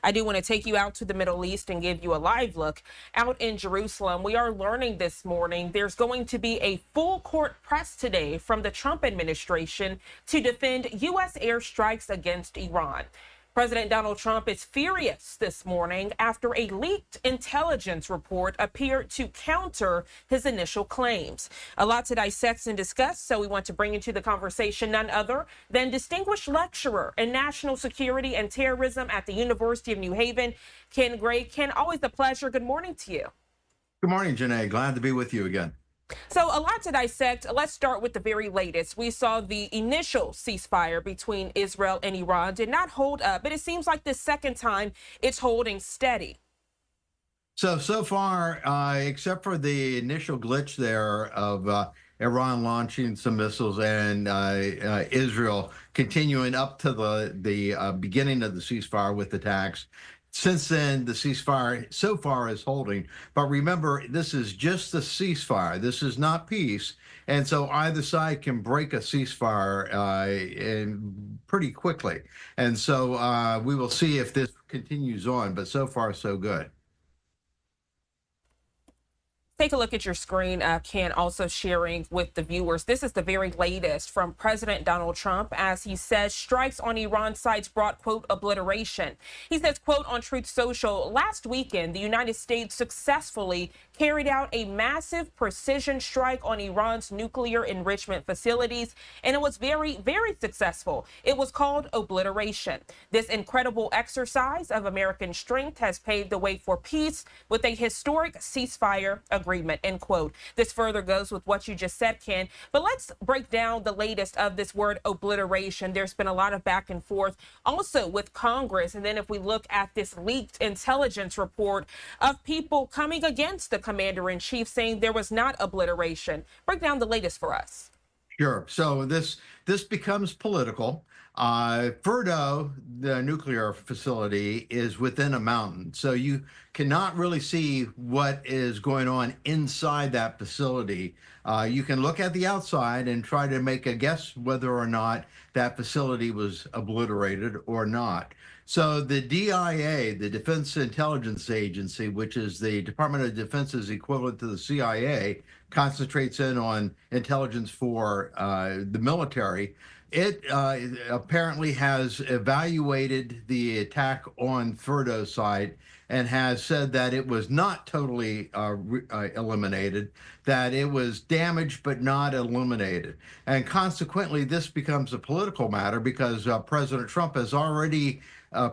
I do want to take you out to the Middle East and give you a live look out in Jerusalem. We are learning this morning there's going to be a full court press today from the Trump administration to defend U.S. airstrikes against Iran. President Donald Trump is furious this morning after a leaked intelligence report appeared to counter his initial claims. A lot to dissect and discuss, so we want to bring into the conversation none other than distinguished lecturer in national security and terrorism at the University of New Haven, Caine Gray. Ken, always a pleasure. Good morning to you. Good morning, Jeane. Glad to be with you again. So a lot to dissect. Let's start with the very latest. We saw the initial ceasefire between Israel and Iran did not hold up, but it seems like the second time it's holding steady. So far, except for the initial glitch there of Iran launching some missiles and Israel continuing up to the beginning of the ceasefire with attacks, since then, the ceasefire so far is holding. But remember, this is just a ceasefire. This is not peace. And so either side can break a ceasefire pretty quickly. And so we will see if this continues on. But so far, so good. Take a look at your screen, Ken, also sharing with the viewers. This is the very latest from President Donald Trump as he says strikes on Iran sites brought, quote, obliteration. He says, quote, on Truth Social, last weekend, the United States successfully carried out a massive precision strike on Iran's nuclear enrichment facilities, and it was very, very successful. It was called obliteration. This incredible exercise of American strength has paved the way for peace with a historic ceasefire agreement, end quote. This further goes with what you just said, Ken. But let's break down the latest of this word obliteration. There's been a lot of back and forth also with Congress. And then if we look at this leaked intelligence report of people coming against the commander-in-chief saying there was not obliteration. Break down the latest for us. Sure. So this becomes political. Fordo, the nuclear facility, is within a mountain, so you cannot really see what is going on inside that facility. You can look at the outside and try to make a guess whether or not that facility was obliterated or not. So the DIA, the Defense Intelligence Agency, which is the Department of Defense's equivalent to the CIA, concentrates in on intelligence for the military. It apparently has evaluated the attack on Fordo's site and has said that it was not totally eliminated, that it was damaged but not eliminated. And consequently, this becomes a political matter because President Trump has already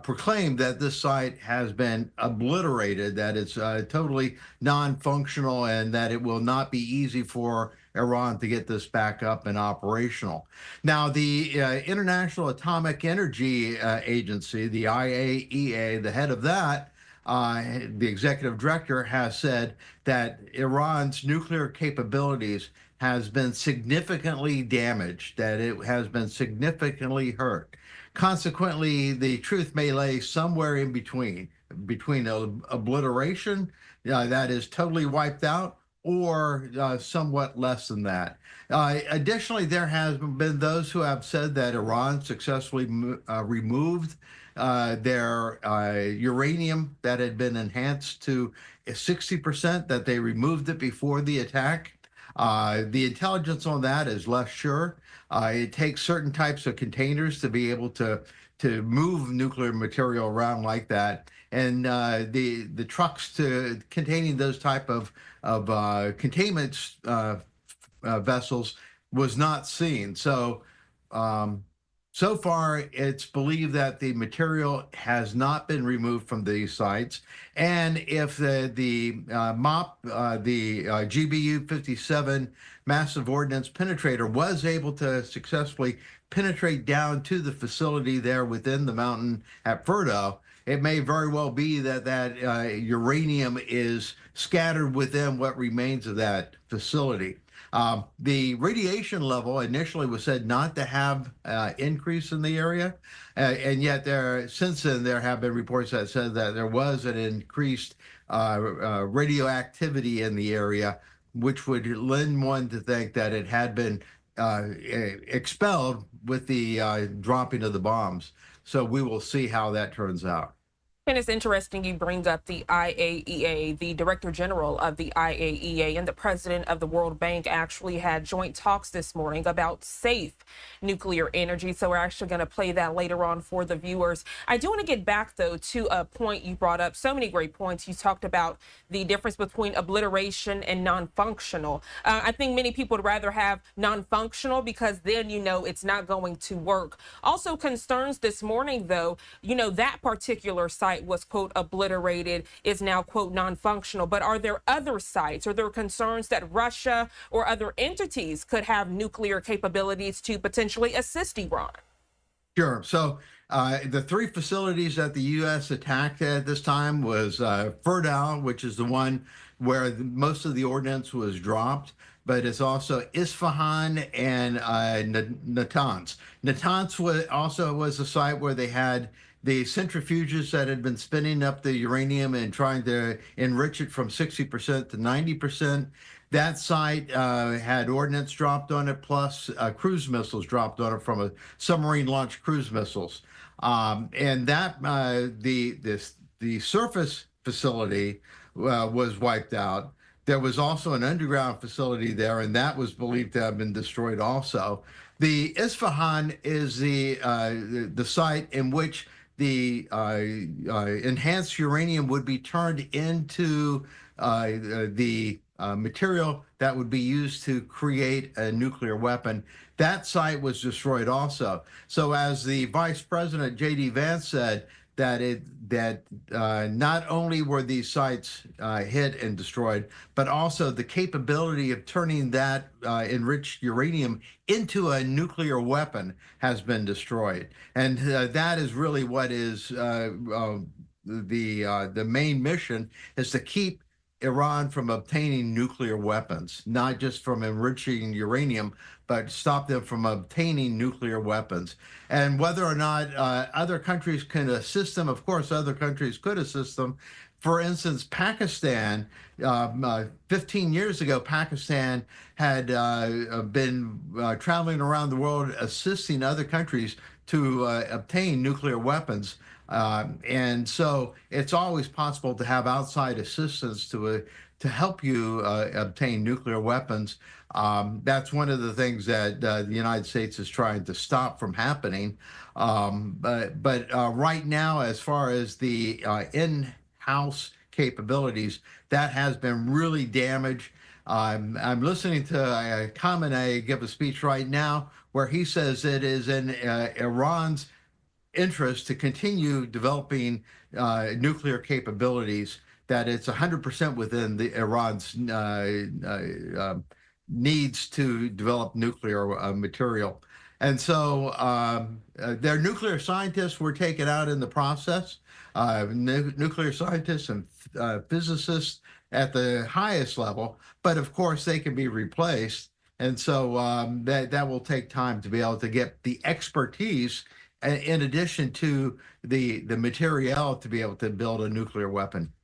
proclaimed that this site has been obliterated, that it's totally non-functional, and that it will not be easy for Iran to get this back up and operational. Now, the International Atomic Energy Agency, the IAEA, the head of that, the executive director, has said that Iran's nuclear capabilities has been significantly damaged, that it has been significantly hurt. Consequently, the truth may lay somewhere in between obliteration, that is totally wiped out, or somewhat less than that. Additionally, there has been those who have said that Iran successfully removed their uranium that had been enhanced to 60%, that they removed it before the attack. The intelligence on that is less sure. It takes certain types of containers to be able to move nuclear material around like that, and the trucks containing those type of containment vessels was not seen. So so far, it's believed that the material has not been removed from these sites, and if the MOP, the GBU-57 massive ordnance penetrator, was able to successfully penetrate down to the facility there within the mountain at Fordo, it may very well be that uranium is scattered within what remains of that facility. The radiation level initially was said not to have increase in the area, and yet since then there have been reports that said that there was an increased radioactivity in the area, which would lend one to think that it had been expelled with the dropping of the bombs. So we will see how that turns out. And it's interesting you bring up the IAEA. The Director General of the IAEA and the President of the World Bank actually had joint talks this morning about safe nuclear energy. So we're actually going to play that later on for the viewers. I do want to get back, though, to a point you brought up. So many great points. You talked about the difference between obliteration and non-functional. I think many people would rather have non-functional because then you know it's not going to work. Also concerns this morning, though, you know, that particular site was, quote, obliterated, is now, quote, non-functional. But are there other sites? Are there concerns that Russia or other entities could have nuclear capabilities to potentially assist Iran? Sure. So the three facilities that the U.S. attacked at this time was Ferdow, which is the one where most of the ordnance was dropped, but it's also Isfahan and Natanz. Natanz was a site where they had the centrifuges that had been spinning up the uranium and trying to enrich it from 60% to 90%. That site had ordnance dropped on it, plus cruise missiles dropped on it from a submarine-launched cruise missiles. And that the surface facility was wiped out. There was also an underground facility there, and that was believed to have been destroyed also. The Isfahan is the site in which the enhanced uranium would be turned into the material that would be used to create a nuclear weapon. That site was destroyed also. So as the Vice President, J.D. Vance, said, that not only were these sites hit and destroyed, but also the capability of turning that enriched uranium into a nuclear weapon has been destroyed. And that is really what is the main mission, is to keep Iran from obtaining nuclear weapons, not just from enriching uranium, but stop them from obtaining nuclear weapons. And whether or not other countries can assist them, of course, other countries could assist them. For instance, Pakistan, 15 years ago, Pakistan had been traveling around the world assisting other countries to obtain nuclear weapons. And so it's always possible to have outside assistance to help you obtain nuclear weapons. That's one of the things that the United States is trying to stop from happening. But right now, as far as the in-house capabilities, that has been really damaged. I'm listening to Khamenei give a speech right now where he says it is in Iran's interest to continue developing nuclear capabilities, that it's 100% within Iran's needs to develop nuclear material. And so their nuclear scientists were taken out in the process, nuclear scientists and physicists at the highest level, but of course they can be replaced. And so that will take time to be able to get the expertise in addition to the material to be able to build a nuclear weapon.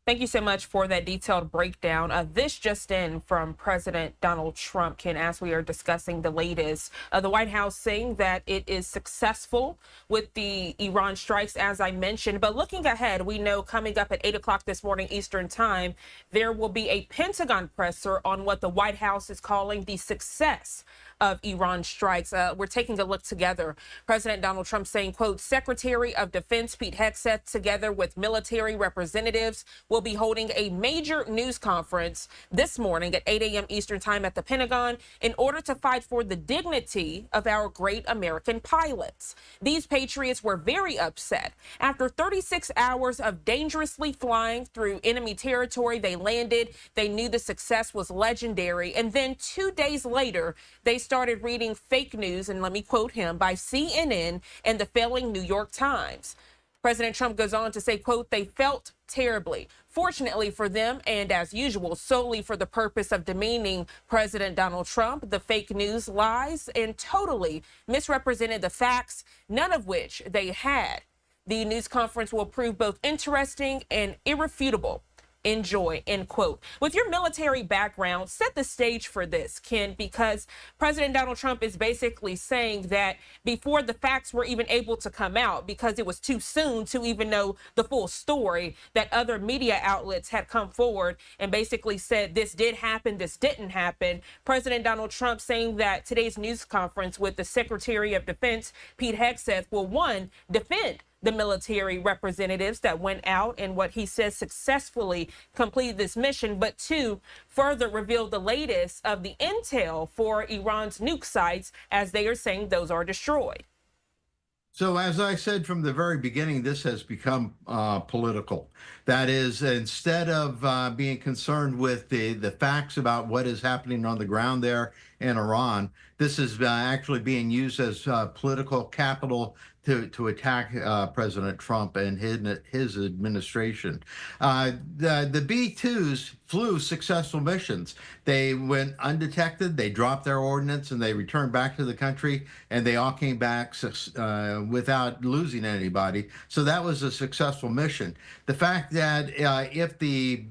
Thank you so much for that detailed breakdown. This just in from President Donald Trump, Ken, as we are discussing the latest. The White House saying that it is successful with the Iran strikes, as I mentioned. But looking ahead, we know coming up at 8 o'clock this morning Eastern time, there will be a Pentagon presser on what the White House is calling the success of Iran strikes. We're taking a look together. President Donald Trump saying, quote, Secretary of Defense Pete Hegseth, together with military representatives, will be holding a major news conference this morning at 8 a.m. Eastern time at the Pentagon in order to fight for the dignity of our great American pilots. These patriots were very upset. After 36 hours of dangerously flying through enemy territory, they landed. They knew the success was legendary. And then 2 days later, they started reading fake news, and let me quote him, by CNN and the failing New York Times. President Trump goes on to say, quote, they felt terribly. Fortunately for them, and as usual, solely for the purpose of demeaning President Donald Trump, the fake news lies and totally misrepresented the facts, none of which they had. The news conference will prove both interesting and irrefutable. enjoy, end quote. With your military background, set the stage for this, Ken, because President Donald Trump is basically saying that before the facts were even able to come out, because it was too soon to even know the full story, that other media outlets had come forward and basically said this did happen, this didn't happen. President Donald Trump saying that today's news conference with the Secretary of Defense, Pete Hegseth, will, one, defend the military representatives that went out and what he says successfully completed this mission, but two, further reveal the latest of the intel for Iran's nuke sites, as they are saying those are destroyed. So as I said from the very beginning, this has become political. That is, instead of being concerned with the facts about what is happening on the ground there in Iran, this is actually being used as political capital to attack President Trump and his administration. The B-2s flew successful missions. They went undetected, they dropped their ordnance, and they returned back to the country, and they all came back without losing anybody. So that was a successful mission. The fact that if the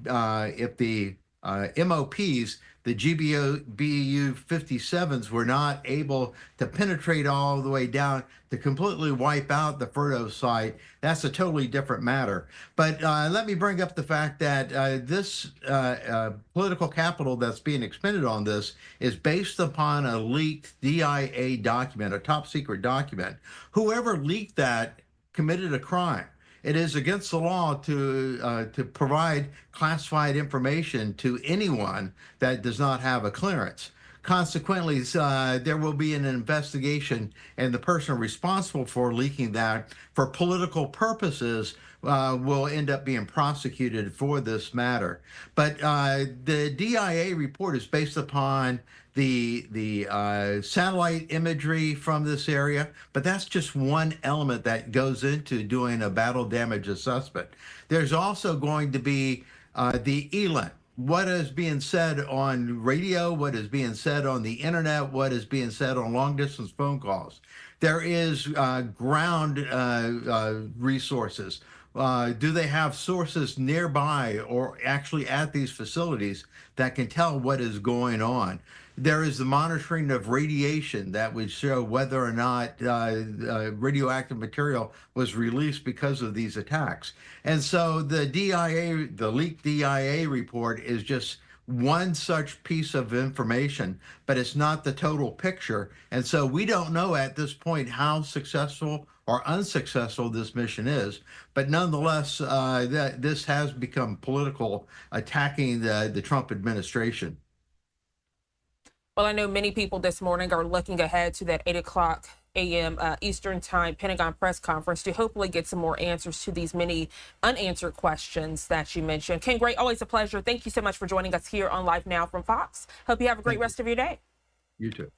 MOPs, the GBU-57s, were not able to penetrate all the way down to completely wipe out the Fordo site, that's a totally different matter. But let me bring up the fact that this political capital that's being expended on this is based upon a leaked DIA document, a top secret document. Whoever leaked that committed a crime. It is against the law to provide classified information to anyone that does not have a clearance. Consequently, there will be an investigation, and the person responsible for leaking that for political purposes will end up being prosecuted for this matter. But the DIA report is based upon the satellite imagery from this area, but that's just one element that goes into doing a battle damage assessment. There's also going to be the ELINT. What is being said on radio, what is being said on the internet, what is being said on long-distance phone calls. There is ground resources. Do they have sources nearby or actually at these facilities that can tell what is going on? There is the monitoring of radiation that would show whether or not radioactive material was released because of these attacks. And so the DIA, the leaked DIA report, is just one such piece of information, but it's not the total picture. And so we don't know at this point how successful or unsuccessful this mission is, but nonetheless, this has become political, attacking the Trump administration. Well, I know many people this morning are looking ahead to that 8 a.m. Eastern Time Pentagon Press Conference to hopefully get some more answers to these many unanswered questions that you mentioned. Ken, great, always a pleasure. Thank you so much for joining us here on Live Now from Fox. Hope you have a great rest of your day. You too.